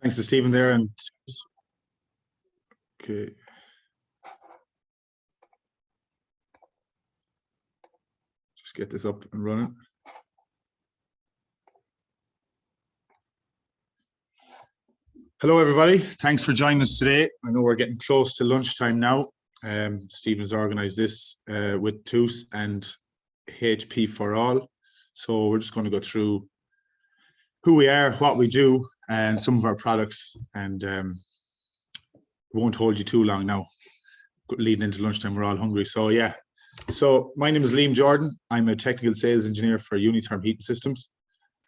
Thanks to Stephen there. And okay. Just get this up and running. Hello, everybody. Thanks for joining us today. I know we're getting close to lunchtime now. Stephen's organised this with TOOS and HP4ALL. So we're just going to go through who we are, what we do, and some of our products. And won't hold you too long now. Leading into lunchtime, we're all hungry. So yeah. So my name is Liam Jordan. I'm a technical sales engineer for Unitherm Heating Systems.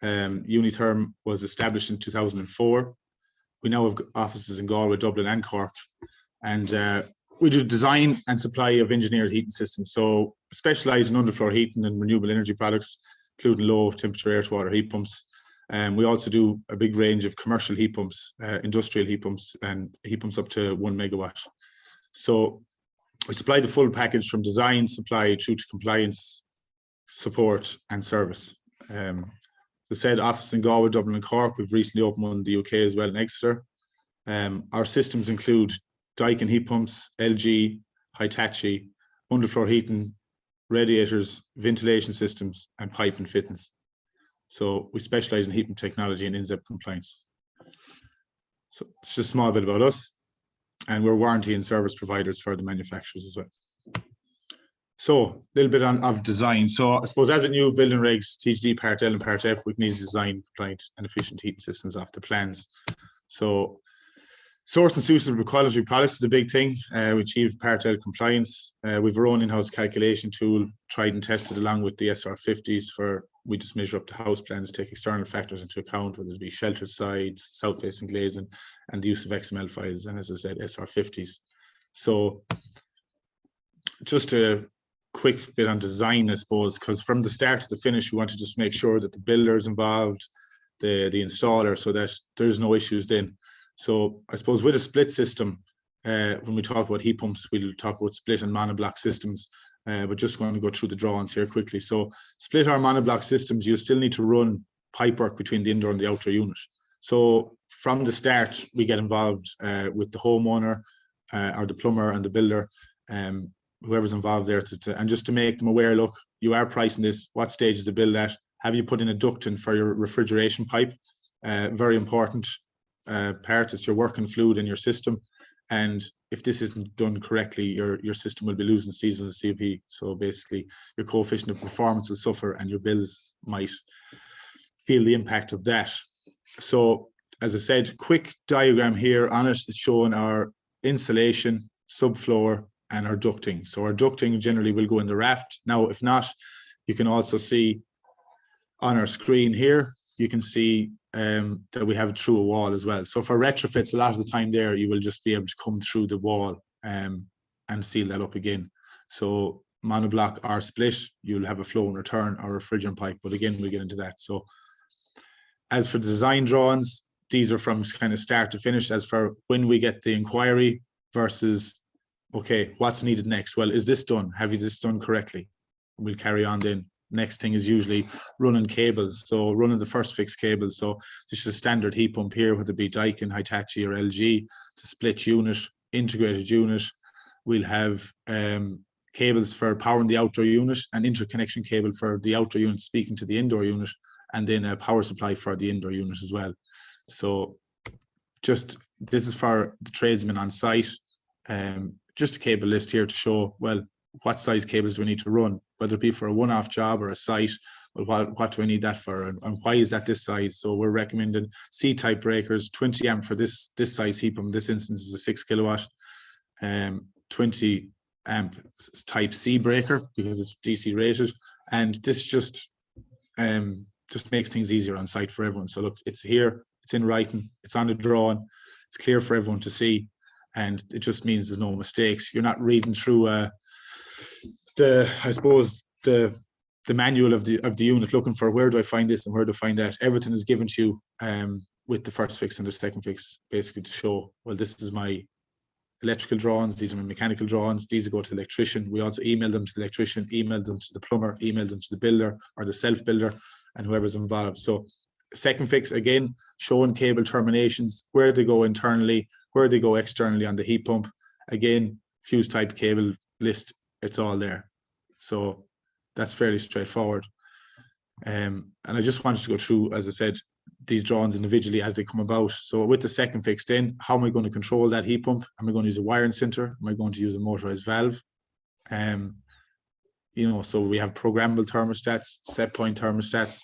Unitherm was established in 2004. We now have offices in Galway, Dublin and Cork. And we do design and supply of engineered heating systems. So specialise in underfloor heating and renewable energy products, including low temperature air to water heat pumps. We also do a big range of commercial heat pumps, industrial heat pumps, and heat pumps up to 1 megawatt. So we supply the full package from design, supply, through to compliance, support and service. As I said, office in Galway, Dublin and Cork. We've recently opened one in the UK as well in Exeter. Our systems include Daikin heat pumps, LG, Hitachi, underfloor heating, radiators, ventilation systems and pipe and fittings. So we specialise in heating technology and NZEB compliance. So it's just a small bit about us. And we're warranty and service providers for the manufacturers as well. So a little bit of design. So I suppose as with new building regs, THD Part L and Part F, we can easily design compliant and efficient heating systems off the plans. So source and suitable quality products is a big thing. We achieved Part L compliance. We've our own in-house calculation tool, tried and tested along with the SR50s for, we just measure up the house plans, take external factors into account, whether it be sheltered sides, south-facing glazing, and the use of XML files, and as I said, SR50s. So just a quick bit on design, I suppose, because from the start to the finish, we want to just make sure that the builder is involved, the installer, so that there's no issues then. So I suppose with a split system, when we talk about heat pumps, we'll talk about split and monoblock systems. But just going to go through the drawings here quickly. So split or monoblock systems, you still need to run pipework between the indoor and the outdoor unit. So from the start, we get involved with the homeowner or the plumber and the builder, whoever's involved there, and just to make them aware, look, you are pricing this, what stage is the build at? Have you put in a ducting for your refrigeration pipe? Very important part, it's your working fluid in your system. And if this isn't done correctly, your system will be losing season of COP. So basically, your coefficient of performance will suffer and your bills might feel the impact of that. So as I said, quick diagram here on it, it's showing our insulation, subfloor, and our ducting. So our ducting generally will go in the raft. Now, if not, you can also see on our screen here, you can see that we have it through a wall as well. So for retrofits, a lot of the time there, you will just be able to come through the wall and seal that up again. So monoblock or split, you'll have a flow and return or refrigerant pipe, but again, we'll get into that. So as for the design drawings, these are from kind of start to finish. As for when we get the inquiry versus, okay, what's needed next? Well, is this done? Have you this done correctly? We'll carry on then. Next thing is usually running cables. So running the first fix cables. So this is a standard heat pump here, whether it be Daikin, Hitachi or LG, it's a split unit, integrated unit. We'll have cables for powering the outdoor unit, an interconnection cable for the outdoor unit speaking to the indoor unit, and then a power supply for the indoor unit as well. So just, this is for the tradesmen on site. Just a cable list here to show, well, what size cables do we need to run, whether it be for a one-off job or a site. Well, what do I need that for, and why is that this size? So we're recommending C-type breakers, 20 amp for this size heat pump. This instance is a 6 kilowatt, 20 amp type C breaker because it's DC rated, and this just makes things easier on site for everyone. So look, it's here, it's in writing, it's on the drawing, it's clear for everyone to see, and it just means there's no mistakes. You're not reading through I suppose the manual of the unit looking for where do I find this and where do I find that. Everything is given to you with the first fix and the second fix, basically to show, well, this is my electrical drawings, these are my mechanical drawings, these go to the electrician. We also email them to the electrician, email them to the plumber, email them to the builder or the self-builder and whoever's involved. So Second fix, again, showing cable terminations, where they go internally, where they go externally on the heat pump. Again, fuse type cable list, it's all there. So that's fairly straightforward. And I just wanted to go through, as I said, these drawings individually as they come about. So with the second fix then, how am I going to control that heat pump? Am I going to use a wiring center? Am I going to use a motorized valve? You know, so we have programmable thermostats, set point thermostats,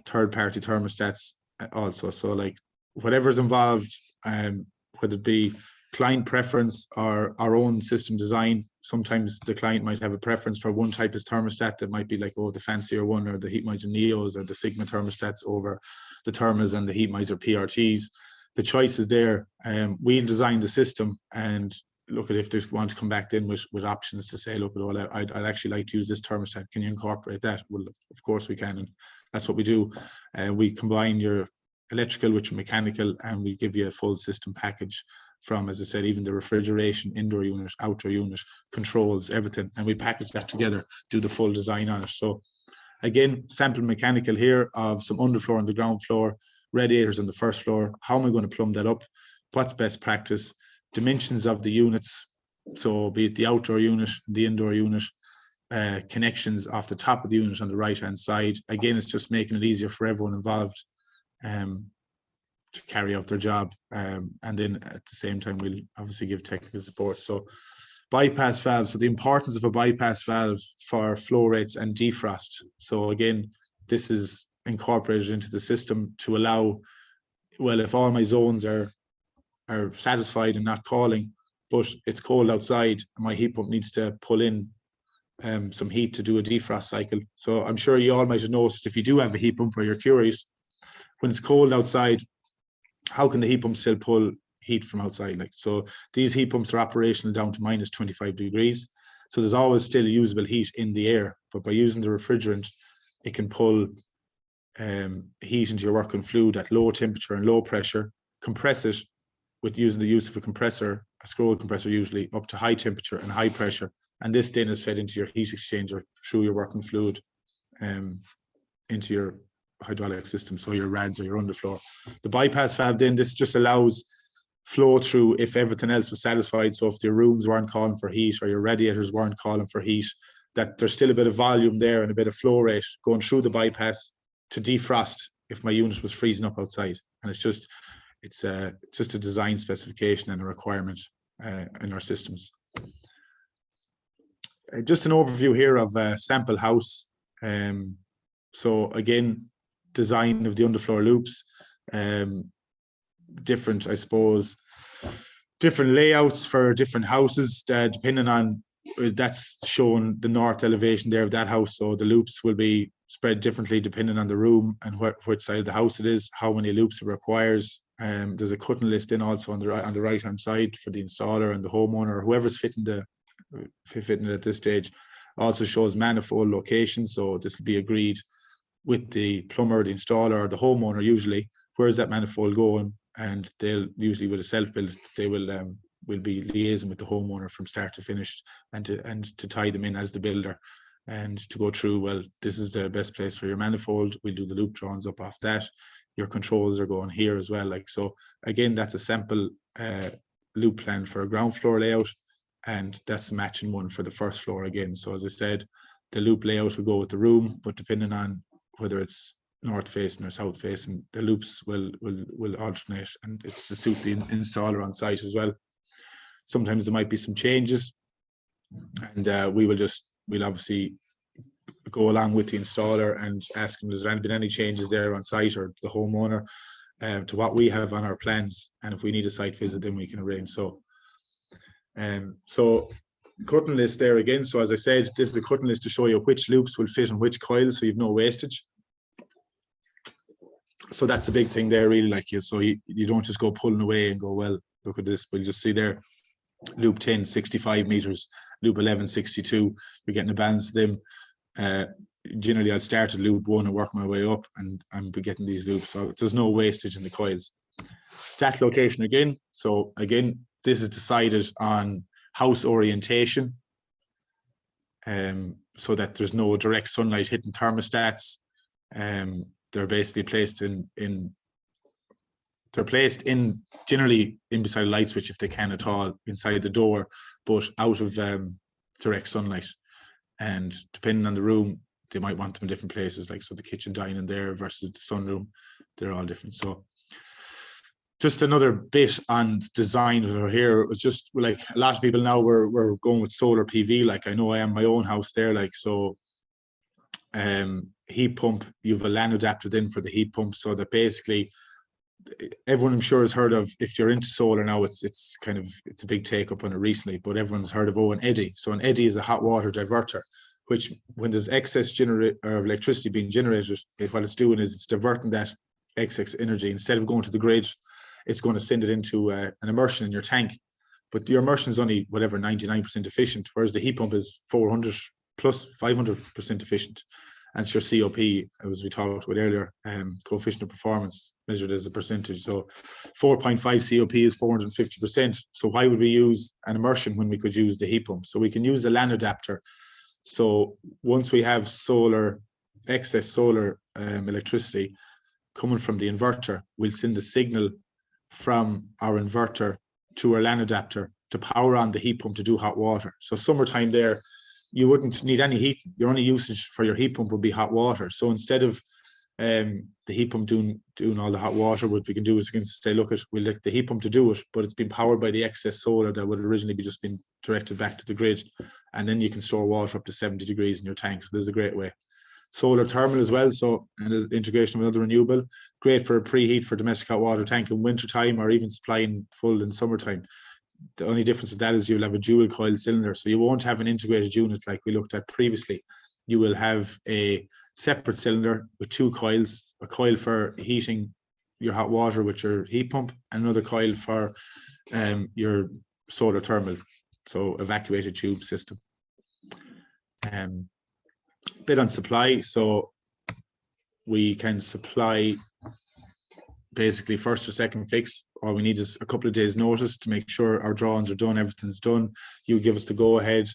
third-party thermostats also. So like whatever's involved, whether it be client preference or our own system design. Sometimes the client might have a preference for one type of thermostat that might be like, oh, the fancier one, or the Heatmiser Neos, or the Sigma thermostats over the Thermas and the Heatmiser PRTs. The choice is there. We'll design the system and look at if they want to come back in with options to say, look, I'd actually like to use this thermostat. Can you incorporate that? Well, of course we can, and that's what we do. We combine your electrical with your mechanical, and we give you a full system package from, as I said, even the refrigeration, indoor unit, outdoor unit, controls, everything, and we package that together, do the full design on it. So again, sample mechanical here of some underfloor and the ground floor, radiators on the first floor. How am I going to plumb that up? What's best practice? Dimensions of the units, so be it the outdoor unit, the indoor unit, connections off the top of the unit on the right hand side. Again, it's just making it easier for everyone involved to carry out their job, and then at the same time we'll obviously give technical support. So bypass valve, so the importance of a bypass valve for flow rates and defrost. So again, this is incorporated into the system to allow, well, if all my zones are satisfied and not calling, but it's cold outside, my heat pump needs to pull in some heat to do a defrost cycle. So I'm sure you all might have noticed, if you do have a heat pump or you're curious, when it's cold outside, how can the heat pump still pull heat from outside? Like, so these heat pumps are operational down to minus 25 degrees. So there's always still usable heat in the air, but by using the refrigerant, it can pull heat into your working fluid at low temperature and low pressure, compress it with using the use of a compressor, a scroll compressor usually, up to high temperature and high pressure. And this then is fed into your heat exchanger through your working fluid into your hydraulic system, so your rads or your underfloor. The bypass valve then, this just allows flow through if everything else was satisfied. So if your rooms weren't calling for heat or your radiators weren't calling for heat, that there's still a bit of volume there and a bit of flow rate going through the bypass to defrost if my unit was freezing up outside. And it's just a design specification and a requirement in our systems. Just an overview here of a sample house. So again, design of the underfloor loops, different, I suppose, different layouts for different houses, depending on, that's showing the north elevation there of that house. So the loops will be spread differently depending on the room and which side of the house it is, how many loops it requires. There's a cutting list in also on the right hand side for the installer and the homeowner, or whoever's fitting it at this stage. Also shows manifold locations, so this will be agreed with the plumber, the installer, or the homeowner usually. Where's that manifold going? And they'll usually, with a self-build, they will be liaising with the homeowner from start to finish, and to tie them in as the builder, and to go through, well, this is the best place for your manifold. We'll do the loop drawings up off that. Your controls are going here as well. Like, so again, that's a sample loop plan for a ground floor layout, and that's the matching one for the first floor again. So as I said, the loop layout will go with the room, but depending on whether it's north facing or south facing, the loops will alternate, and it's to suit the installer on site as well. Sometimes there might be some changes, and we'll obviously go along with the installer and ask him, has there been any changes there on site, or the homeowner, to what we have on our plans, and if we need a site visit, then we can arrange. So cutting list there again. So as I said, this is a cutting list to show you which loops will fit in which coils, so you've no wastage. So that's a big thing there, really. Like, so you don't just go pulling away and go, well, look at this. We'll just see there, loop 10, 65 meters, loop 11, 62. You're getting a balance of them. Generally, I'll start at loop 1 and work my way up, and I'm getting these loops. So there's no wastage in the coils. Stat location again. So again, this is decided on house orientation, so that there's no direct sunlight hitting thermostats. they're basically placed they're placed in generally in beside a light switch if they can at all inside the door, but out of direct sunlight. And depending on the room, they might want them in different places, like so the kitchen dining there versus the sunroom, they're all different. So just another bit on design over here. It was just like a lot of people now we're going with solar PV. Like I know I am my own house there, like so heat pump, you have a LAN adapter then for the heat pump, so that basically everyone I'm sure has heard of, if you're into solar now, it's a big take up on it recently, but everyone's heard of an eddy. So an eddy is a hot water diverter, which when there's excess electricity being generated, what it's doing is it's diverting that excess energy. Instead of going to the grid, it's going to send it into an immersion in your tank. But your immersion is only whatever 99% efficient, whereas the heat pump is 400 plus 500% efficient. And it's your COP, as we talked about earlier, coefficient of performance measured as a percentage. So 4.5 COP is 450%. So why would we use an immersion when we could use the heat pump? So we can use the LAN adapter. So once we have excess solar electricity coming from the inverter, we'll send the signal from our inverter to our LAN adapter to power on the heat pump to do hot water. So summertime there, you wouldn't need any heat. Your only usage for your heat pump would be hot water. So instead of the heat pump doing all the hot water, what we can do is we can say, look, we'll let the heat pump to do it, but it's been powered by the excess solar that would originally be just been directed back to the grid. And then you can store water up to 70 degrees in your tank. So this is a great way. Solar thermal as well. So, and there's integration with another renewable, great for a preheat for domestic hot water tank in winter time, or even supplying full in summertime. The only difference with that is you'll have a dual coil cylinder. So you won't have an integrated unit like we looked at previously. You will have a separate cylinder with two coils, a coil for heating your hot water with your heat pump, and another coil for your solar thermal, so evacuated tube system. Bit on supply. So we can supply basically first or second fix. All we need is a couple of days notice to make sure our drawings are done, everything's done. You give us the go ahead.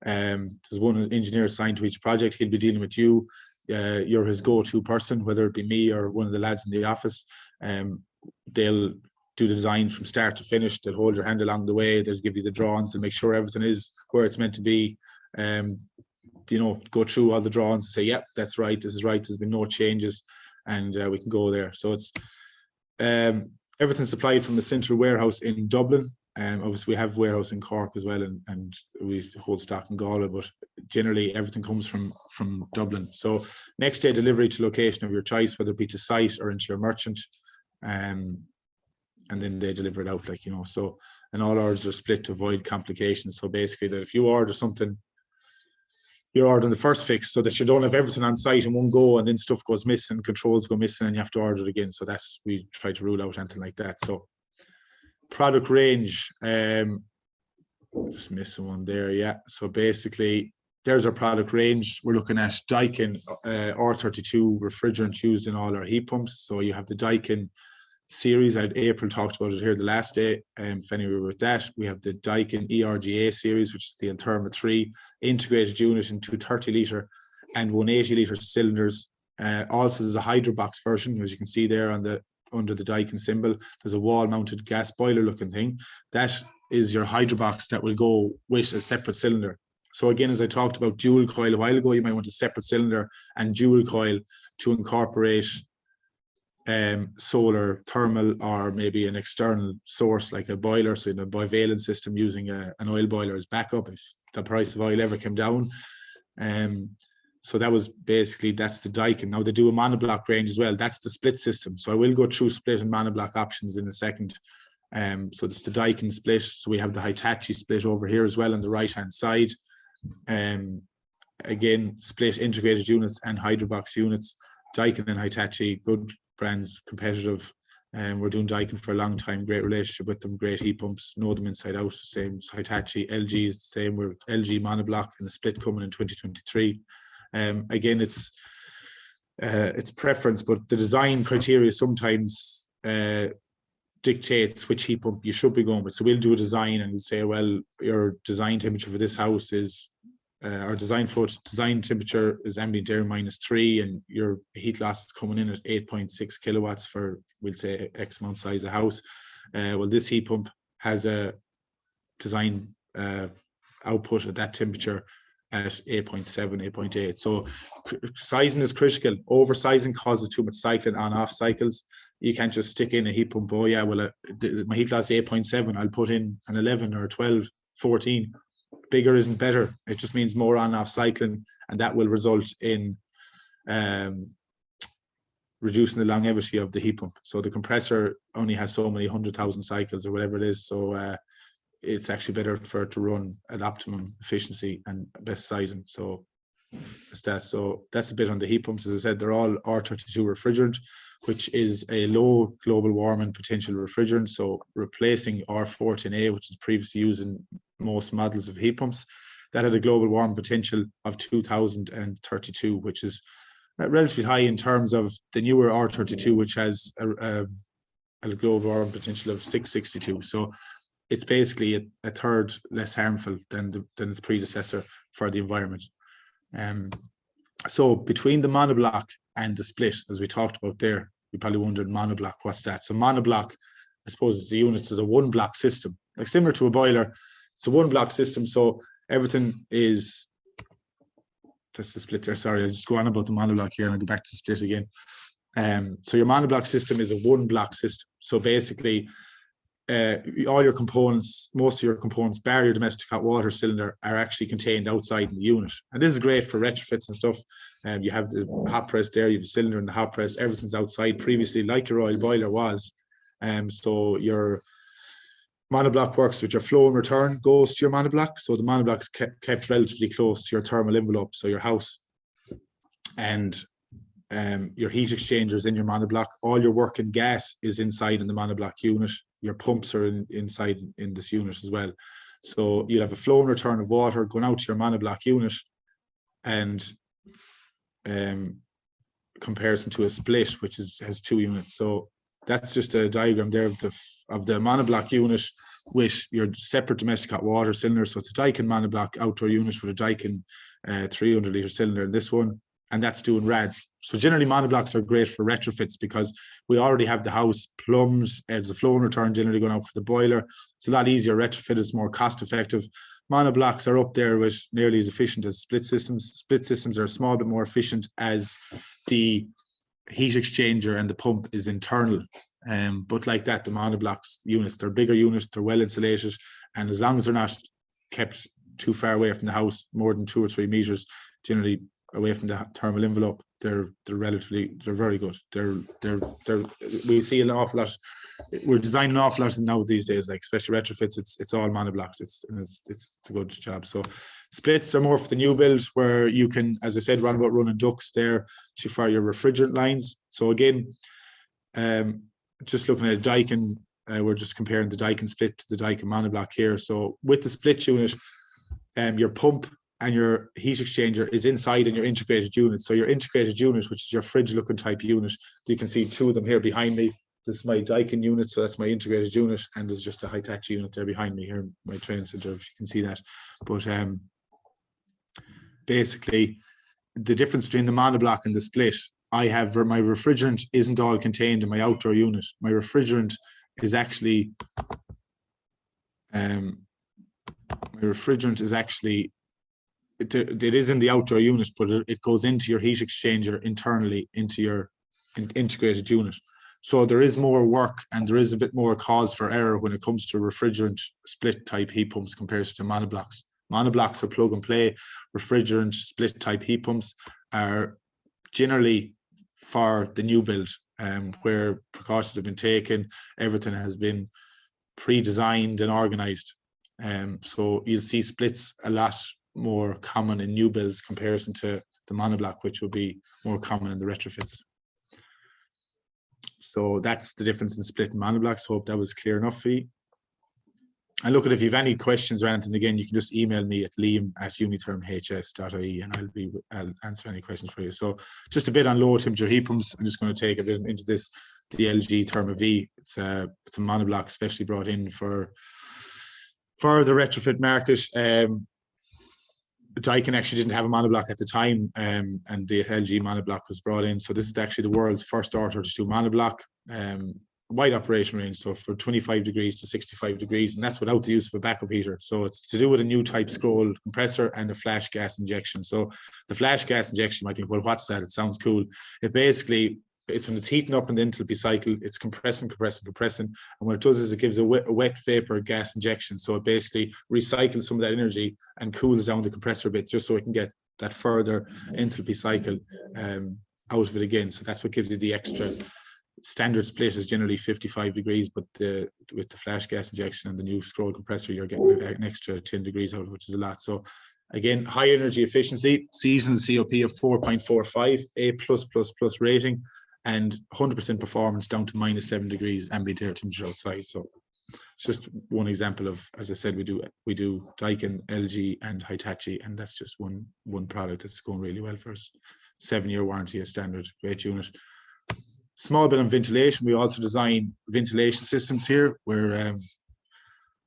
There's one engineer assigned to each project. He'll be dealing with you. You're his go-to person, whether it be me or one of the lads in the office. They'll do the design from start to finish. They'll hold your hand along the way. They'll give you the drawings. They'll make sure everything is where it's meant to be. Go through all the drawings and say, yep, that's right, this is right, there's been no changes, and we can go there. So it's everything's supplied from the central warehouse in Dublin. Obviously we have a warehouse in Cork as well, and we hold stock in Galway, but generally everything comes from Dublin. So next day delivery to location of your choice, whether it be to site or into your merchant, and then they deliver it out, so, and all orders are split to avoid complications. So basically that if you order something, you're ordering the first fix so that you don't have everything on site in one go and then stuff goes missing, controls go missing, and you have to order it again. So that's, we try to rule out anything like that. So product range, just missing one there. Yeah. So basically there's our product range. We're looking at Daikin R32 refrigerant used in all our heat pumps. So you have the Daikin series. April talked about it here the last day. If anywhere with that, we have the Daikin ERGA series, which is the Therma 3 integrated unit in 230 litre and 180 litre cylinders. Also, there's a Hydrobox version, as you can see there under the Daikin symbol. There's a wall-mounted gas boiler looking thing. That is your Hydrobox that will go with a separate cylinder. So again, as I talked about dual coil a while ago, you might want a separate cylinder and dual coil to incorporate solar thermal, or maybe an external source like a boiler, so in a bivalent system using an oil boiler as backup if the price of oil ever came down. So that was basically, that's the Daikin. Now they do a monoblock range as well. That's the split system. So I will go through split and monoblock options in a second. So it's the Daikin split. So we have the Hitachi split over here as well on the right hand side. Again, split integrated units and Hydrobox units. Daikin and Hitachi, good brands, competitive. We're doing Daikin for a long time, great relationship with them, great heat pumps, know them inside out. Same as Hitachi. LG is the same, we're LG monoblock and the split coming in 2023. Again, it's preference, but the design criteria sometimes dictates which heat pump you should be going with. So we'll do a design and we'll say, well, your design temperature for this house is our design temperature is ambient air -3, and your heat loss is coming in at 8.6 kilowatts for, we'll say, X amount size of house. Well, this heat pump has a design output at that temperature at 8.7, 8.8. So sizing is critical. Oversizing causes too much cycling on-off cycles. You can't just stick in a heat pump. Oh yeah, well, my heat loss is 8.7. I'll put in an 11 or 12, 14. Bigger isn't better. It just means more on-off cycling, and that will result in reducing the longevity of the heat pump. So the compressor only has so many 100,000 cycles or whatever it is. So it's actually better for it to run at optimum efficiency and best sizing. So it's that. So that's a bit on the heat pumps. As I said, they're all R32 refrigerant, which is a low global warming potential refrigerant. So replacing R14A, which is previously used in most models of heat pumps, that had a global warming potential of 2032, which is relatively high in terms of the newer R32, which has a global warming potential of 662. So it's basically a third less harmful than its predecessor for the environment. So between the monoblock and the split, as we talked about there, you probably wondered, monoblock, what's that? So monoblock, I suppose, it's the units of the one block system, like similar to a boiler. It's a one block system. So everything is, that's the split there. Sorry, I'll just go on about the monoblock here and I'll go back to the split again. So your monoblock system is a one block system. So basically, all your components, most of your components, bar your domestic hot water cylinder, are actually contained outside in the unit. And this is great for retrofits and stuff. You have the hot press there, you have the cylinder and the hot press, everything's outside previously, like your oil boiler was. So your monoblock works with your flow and return goes to your monoblock. So the monoblock's kept relatively close to your thermal envelope, so your house. And your heat exchangers in your monoblock. All your working gas is inside in the monoblock unit. Your pumps are inside in this unit as well. So you'll have a flow and return of water going out to your monoblock unit, and comparison to a split, which has two units. So that's just a diagram there of the monoblock unit with your separate domestic hot water cylinder. So it's a Daikin monoblock outdoor unit with a Daikin 300 litre cylinder in this one, and that's doing rads. So generally monoblocks are great for retrofits because we already have the house plumbed. There's a flow and return generally going out for the boiler. It's a lot easier. Retrofit is more cost effective. Monoblocks are up there with nearly as efficient as split systems. Split systems are a small bit more efficient as the heat exchanger and the pump is internal. But like that, the monoblocks units, they're bigger units, they're well insulated, and as long as they're not kept too far away from the house, more than 2 or 3 meters, generally away from the thermal envelope, they're very good. We see an awful lot. We're designing an awful lot now these days, like especially retrofits. It's all monoblocks. It's a good job. So splits are more for the new build, where you can, as I said, run about running ducts there to fire your refrigerant lines. So again, just looking at a Daikin, we're just comparing the Daikin split to the Daikin monoblock here. So with the split unit, your pump and your heat exchanger is inside in your integrated unit. So your integrated unit, which is your fridge looking type unit, you can see 2 of them here behind me. This is my Daikin unit, so that's my integrated unit, and there's just a Hitachi unit there behind me here in my training center, if you can see that. But basically, the difference between the monoblock and the split, I have my refrigerant isn't all contained in my outdoor unit. My refrigerant is actually it is in the outdoor unit, but it goes into your heat exchanger internally into your integrated unit. So there is more work and there is a bit more cause for error when it comes to refrigerant split type heat pumps compared to monoblocks. Monoblocks are plug and play. Refrigerant split type heat pumps are generally for the new build, where precautions have been taken, everything has been pre-designed and organized. So you'll see splits a lot more common in new builds comparison to the monoblock, which will be more common in the retrofits. So that's the difference in split and monoblocks. Hope that was clear enough for you. And look, if you have any questions or anything, again, you can just email me at liam@unithermhs.ie and I'll answer any questions for you. So just a bit on low temperature heat pumps. I'm just going to take a bit into this. The LG Therma V. It's a monoblock specially brought in for the retrofit market. Daikin actually didn't have a monoblock at the time, and the LG monoblock was brought in. So this is actually the world's first R32 monoblock, wide operation range. So for 25 degrees to 65 degrees, and that's without the use of a backup heater. So it's to do with a new type scroll compressor and a flash gas injection. So the flash gas injection, you might think, well, what's that? It sounds cool. It's when it's heating up in the enthalpy cycle, it's compressing. And what it does is it gives a wet vapor gas injection. So it basically recycles some of that energy and cools down the compressor a bit, just so it can get that further enthalpy cycle out of it again. So that's what gives you the extra. Standard split is generally 55 degrees, but with the flash gas injection and the new scroll compressor, you're getting an extra 10 degrees out of it, which is a lot. So again, high energy efficiency, seasonal COP of 4.45, A+++ rating, and 100% performance down to -7 degrees ambient air temperature outside. So it's just one example of, as I said, we do Daikin, LG, and Hitachi, and that's just one product that's going really well for us. 7-year warranty, a standard, great unit. Small bit on ventilation. We also design ventilation systems here. We're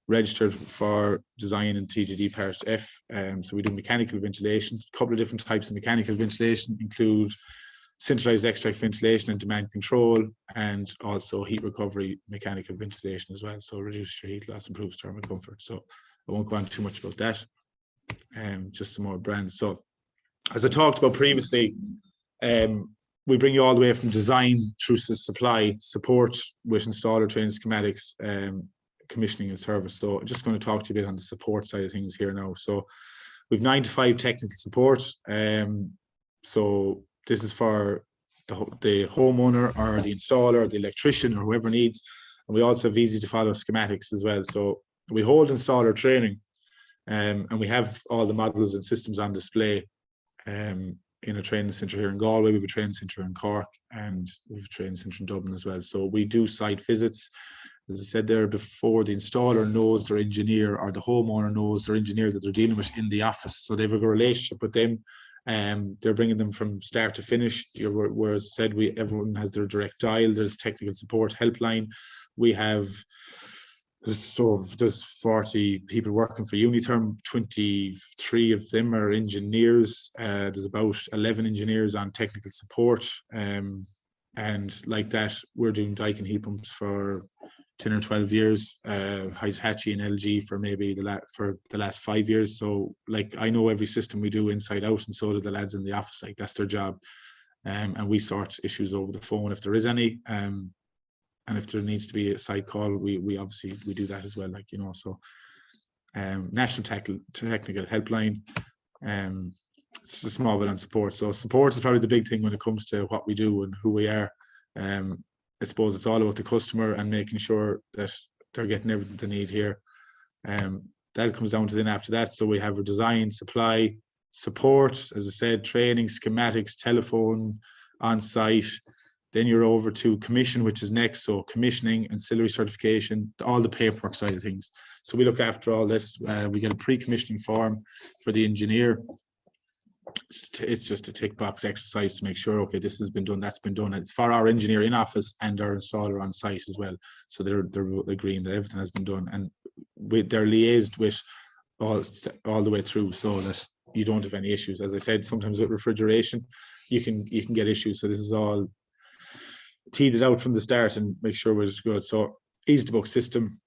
registered for design in TGD Part F. So we do mechanical ventilation. A couple of different types of mechanical ventilation include centralized extract ventilation and demand control, and also heat recovery mechanical ventilation as well. So reduce your heat loss, improves thermal comfort. So I won't go on too much about that. Just some more brands. So as I talked about previously, we bring you all the way from design through to supply, support with installer training, schematics, commissioning and service. So I'm just going to talk to you a bit on the support side of things here now. So we've 9 to 5 technical support. So this is for the homeowner or the installer, or the electrician, or whoever needs. And we also have easy to follow schematics as well. So we hold installer training, and we have all the models and systems on display in a training centre here in Galway. We have a training centre in Cork, and we have a training centre in Dublin as well. So we do site visits. As I said there before, the installer knows their engineer, or the homeowner knows their engineer that they're dealing with in the office. So they have a good relationship with them. They're bringing them from start to finish. Whereas said, everyone has their direct dial. There's technical support helpline. We have, so there's 40 people working for Unitherm. 23 of them are engineers. There's about 11 engineers on technical support. And like that, we're doing Daikin heat pumps for 10 or 12 years, Hitachi and LG for maybe the last 5 years. So like, I know every system we do inside out, and so do the lads in the office. Like, that's their job. And we sort issues over the phone if there is any. And if there needs to be a site call, we obviously do that as well. Like, you know, so national technical helpline. It's a small bit on support. So support is probably the big thing when it comes to what we do and who we are. I suppose it's all about the customer and making sure that they're getting everything they need here. That comes down to then after that. So we have a design, supply, support, as I said, training, schematics, telephone, on-site. Then you're over to commission, which is next. So commissioning, ancillary certification, all the paperwork side of things. So we look after all this. We get a pre-commissioning form for the engineer. It's just a tick box exercise to make sure, okay, this has been done, that's been done. It's for our engineer in office and our installer on site as well. So they're agreeing that everything has been done, and they're liaised with all the way through, so that you don't have any issues. As I said, sometimes with refrigeration, you can get issues. So this is all teed out from the start and make sure we're good. So easy to book system.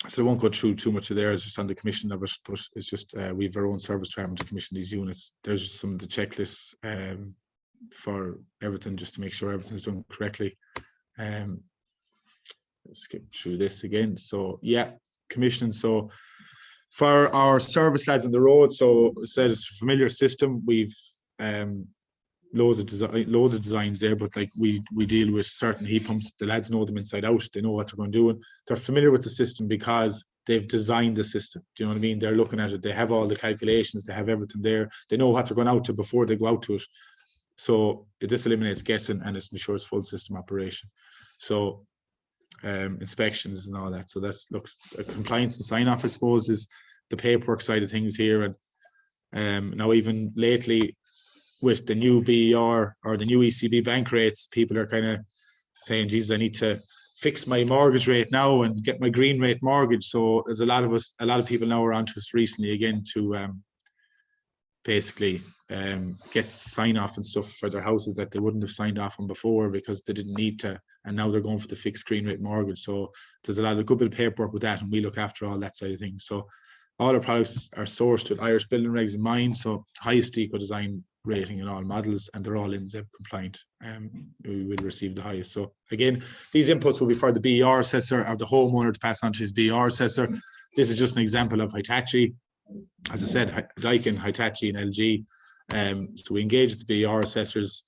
So I won't go through too much of there. It's just on the commission of it, but it's just we have our own service department to commission these units. There's just some of the checklists for everything, just to make sure everything's done correctly. Skip through this again. So yeah, commissioning. So for our service lads on the road, so I said it's a familiar system. We've loads of designs there, but like we deal with certain heat pumps. The lads know them inside out. They know what they're going to do, and they're familiar with the system because they've designed the system. Do you know what I mean? They're looking at it. They have all the calculations. They have everything there. They know what they're going out to before they go out to it. So this eliminates guessing, and it ensures full system operation. So inspections and all that. So that's, look, compliance and sign off, I suppose, is the paperwork side of things here. And now even lately, with the new BER or the new ECB bank rates, people are kind of saying, Jesus, I need to fix my mortgage rate now and get my green rate mortgage. So there's a lot of people now are onto us recently again to basically gets sign off and stuff for their houses that they wouldn't have signed off on before because they didn't need to, and now they're going for the fixed screen rate mortgage. So there's a lot of good bit of paperwork with that, and we look after all that side of things. So all our products are sourced with Irish building regs in mind, so highest eco design rating in all models, and they're all NZEB compliant. We will receive the highest. So again, these inputs will be for the BER assessor or the homeowner to pass on to his BER assessor. This is just an example of Hitachi. As I said, Daikin, Hitachi, and LG. So we engage with the BER assessors.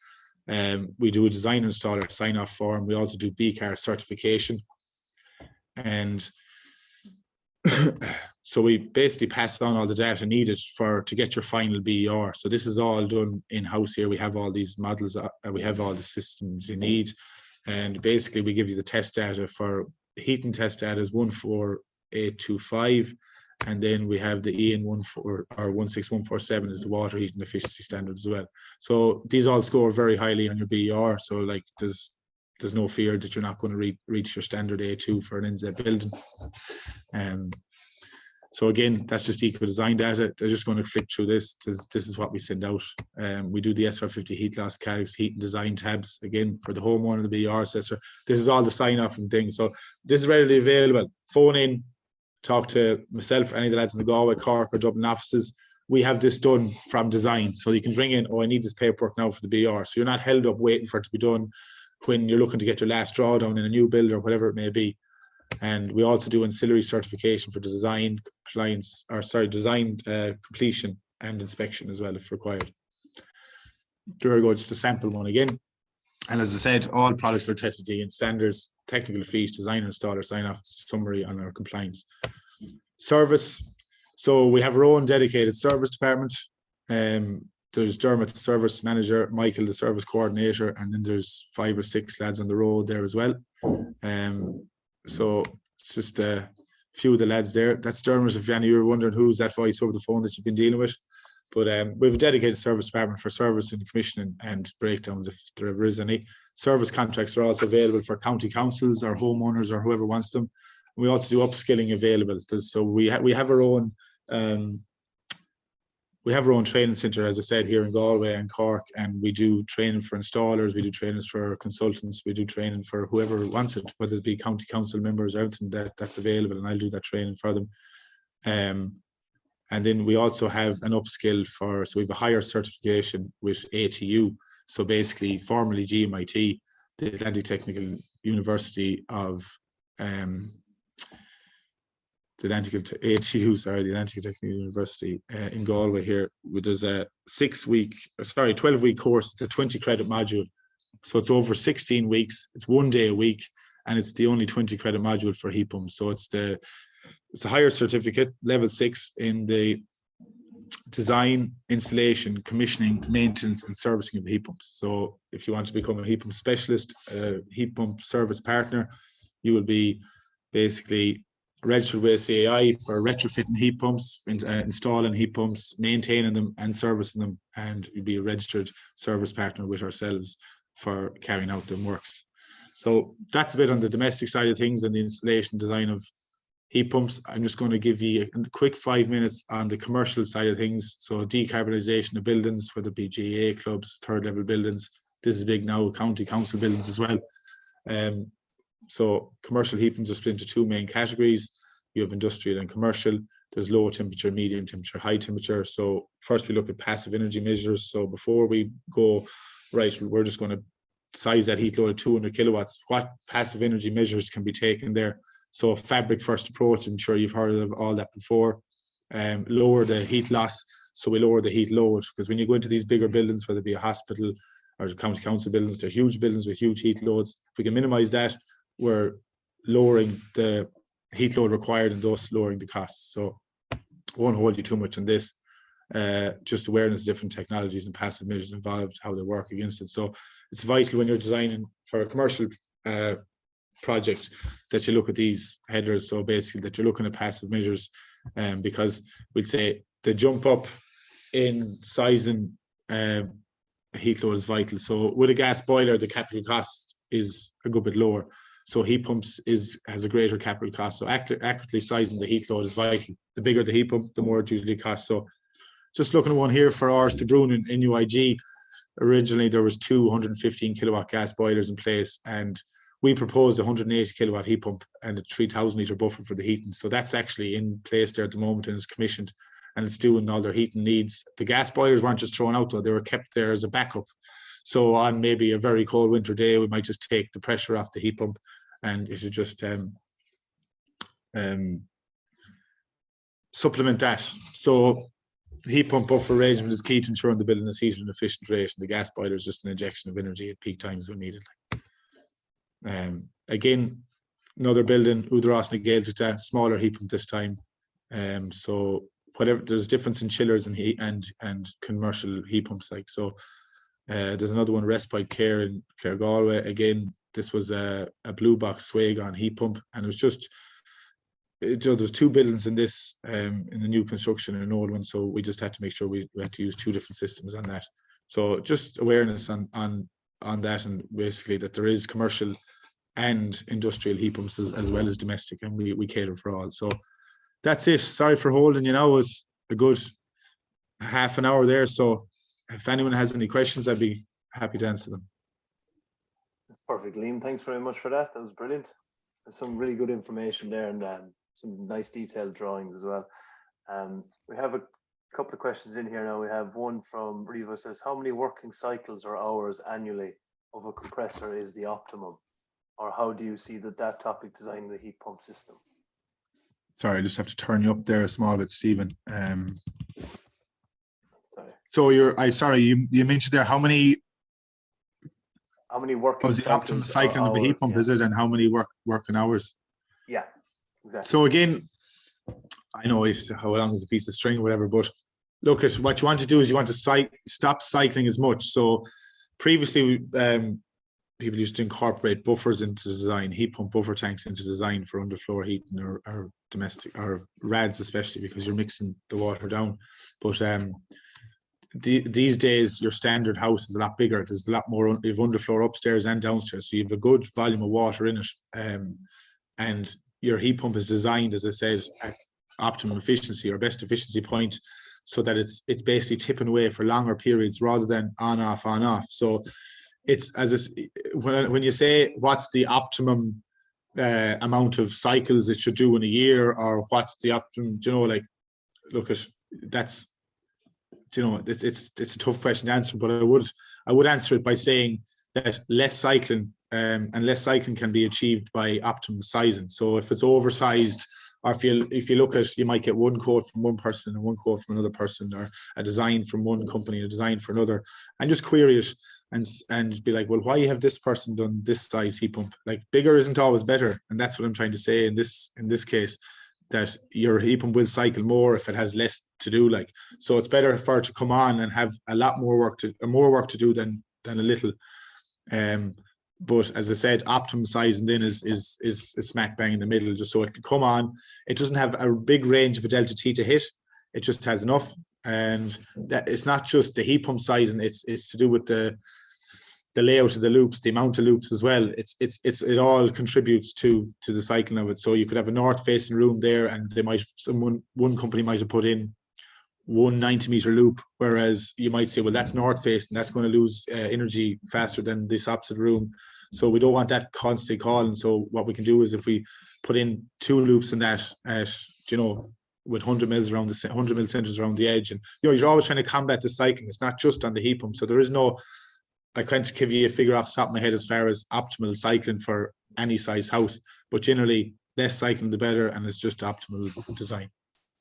We do a design installer sign-off form. We also do BCAR certification. And so we basically pass on all the data needed to get your final BER. So this is all done in-house here. We have all these models, we have all the systems you need. And basically we give you the test data for heating test data is 14825. And then we have the EN 16147 is the water heating efficiency standard as well. So these all score very highly on your BER. So like there's no fear that you're not going to reach your standard A2 for an NZEB building. So again, that's just eco design data. They're just going to flick through this. This is what we send out. We do the SR50 heat loss calcs, heat and design tabs, again, for the homeowner, the BER assessor. This is all the sign off and things. So this is readily available. Phone in, talk to myself, any of the lads in the Galway, Cork or Dublin offices. We have this done from design. So you can ring in, oh, I need this paperwork now for the BER. So you're not held up waiting for it to be done when you're looking to get your last drawdown in a new build or whatever it may be. And we also do ancillary certification for design compliance, or sorry, design completion and inspection as well if required. There we go, just a sample one again. And as I said, all products are tested in standards, technical fees, design installer sign off, summary on our compliance. Service. So we have our own dedicated service department. There's Dermot, the service manager, Michael, the service coordinator, and then there's 5 or 6 lads on the road there as well. So it's just a few of the lads there. That's Dermot, if any of you were wondering who's that voice over the phone that you've been dealing with. But we have a dedicated service department for service and commissioning and breakdowns if there ever is any. Service contracts are also available for county councils or homeowners or whoever wants them. We also do upskilling available. So we have our own training centre, as I said, here in Galway and Cork, and we do training for installers, we do trainings for consultants, we do training for whoever wants it, whether it be county council members or everything that's available, and I'll do that training for them. And then we also have an upskill so we have a higher certification with ATU. So basically, formerly GMIT, the Atlantic Technical University of the Atlantic Technical University in Galway here. There's a 12-week course. It's a 20-credit module. So it's over 16 weeks. It's 1 day a week, and it's the only 20-credit module for heat pumps. So it's a higher certificate, level 6 in the design, installation, commissioning, maintenance, and servicing of heat pumps. So if you want to become a heat pump specialist, a heat pump service partner, you will be basically registered with CAI for retrofitting heat pumps, installing heat pumps, maintaining them and servicing them, and you'll be a registered service partner with ourselves for carrying out them works. So that's a bit on the domestic side of things and the installation design of heat pumps. I'm just going to give you a quick 5 minutes on the commercial side of things. So decarbonisation of buildings, whether it be GA clubs, third level buildings. This is big now, county council buildings as well. So commercial heat pumps are split into 2 main categories. You have industrial and commercial. There's low temperature, medium temperature, high temperature. So first we look at passive energy measures. So before we go, right, we're just going to size that heat load at 200 kilowatts. What passive energy measures can be taken there? So fabric first approach, I'm sure you've heard of all that before. Lower the heat loss. So we lower the heat load, because when you go into these bigger buildings, whether it be a hospital or county council buildings, they're huge buildings with huge heat loads. If we can minimize that, we're lowering the heat load required and thus lowering the costs. So I won't hold you too much on this. Just awareness of different technologies and passive measures involved, how they work against it. So it's vital when you're designing for a commercial project that you look at these headers. So basically that you're looking at passive measures, because we'd say the jump up in sizing heat load is vital. So with a gas boiler, the capital cost is a good bit lower. So heat pumps has a greater capital cost. So accurately sizing the heat load is vital. The bigger the heat pump, the more it usually costs. So just looking at one here for ours to Brune in UIG. Originally, there was 215 kilowatt gas boilers in place, and we proposed a 180 kilowatt heat pump and a 3,000 litre buffer for the heating. So that's actually in place there at the moment and it's commissioned and it's doing all their heating needs. The gas boilers weren't just thrown out though, they were kept there as a backup. So on maybe a very cold winter day, we might just take the pressure off the heat pump and it should just supplement that. So the heat pump buffer arrangement is key to ensuring the building is heated at an efficient rate. And the gas boiler is just an injection of energy at peak times when needed. Again, another building, Udros and Gales, with a smaller heat pump this time. So whatever, there's difference in chillers and heat and commercial heat pumps like so. There's another one, Respite Care in Clare Galway. Again, this was a blue box Swagon heat pump, and it was just there was two buildings in this in the new construction and an old one, so we just had to make sure we had to use two different systems on that. So just awareness on that, and basically that there is commercial and industrial heat pumps as well as domestic, and we cater for all. So that's it. Sorry for holding you now. It was a good half an hour there. So if anyone has any questions, I'd be happy to answer them. That's perfect, Liam. Thanks very much for that. That was brilliant. There's some really good information there and some nice detailed drawings as well. We have a couple of questions in here now. We have one from Riva says, how many working cycles or hours annually of a compressor is the optimum? Or how do you see that topic designing the heat pump system? Sorry, I just have to turn you up there a small bit, Stephen. Sorry. So you mentioned there how many working was the optimum cycling of the heat pump, is it, and how many working hours? Yeah, exactly. So again, I know how long is a piece of string or whatever, but look at what you want to do is you want to stop cycling as much. So previously, people used to incorporate buffers into design, heat pump buffer tanks into design for underfloor heating or domestic or RADs, especially because you're mixing the water down. But these days, your standard house is a lot bigger. There's a lot more. You have underfloor upstairs and downstairs, so you have a good volume of water in it. And your heat pump is designed, as I said, at optimum efficiency or best efficiency point, so that it's basically tipping away for longer periods rather than on off. So it's when you say what's the optimum amount of cycles it should do in a year, or what's the optimum, like, look at that's, it's a tough question to answer, but I would answer it by saying that less cycling and less cycling can be achieved by optimum sizing. So if it's oversized, or if you look at, you might get one quote from one person and one quote from another person, or a design from one company and a design for another, and just query it and be like, well, why have this person done this size heat pump? Like, bigger isn't always better, and that's what I'm trying to say in this case, that your heat pump will cycle more if it has less to do. Like, so it's better for it to come on and have a lot more work to do than a little. But as I said, optimum sizing then is smack bang in the middle, just so it can come on. It doesn't have a big range of a delta T to hit. It just has enough, and that it's not just the heat pump sizing. It's to do with the layout of the loops, the amount of loops as well. It all contributes to the cycling of it. So you could have a north facing room there, and one company might have put in one 90-meter loop, whereas you might say, well, that's north facing, that's going to lose energy faster than this opposite room. So we don't want that constantly calling. So what we can do is, if we put in two loops in that with 100 mils around the 100 mil centers around the edge, and you're always trying to combat the cycling. It's not just on the heat pump. So there is no, I can't give you a figure off the top of my head as far as optimal cycling for any size house, but generally less cycling the better, and it's just optimal design.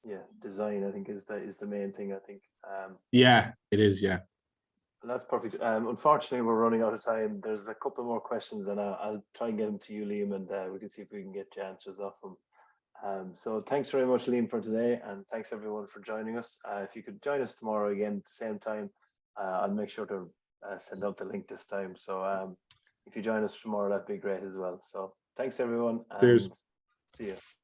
Yeah, design, I think, is the main thing, I think. Yeah, it is, yeah. And that's perfect. Unfortunately, we're running out of time. There's a couple more questions, and I'll try and get them to you, Liam, and we can see if we can get your answers off them. So thanks very much, Liam, for today, and thanks everyone for joining us. If you could join us tomorrow again at the same time, I'll make sure to send out the link this time. So if you join us tomorrow, that'd be great as well. So thanks everyone, and Cheers. see you.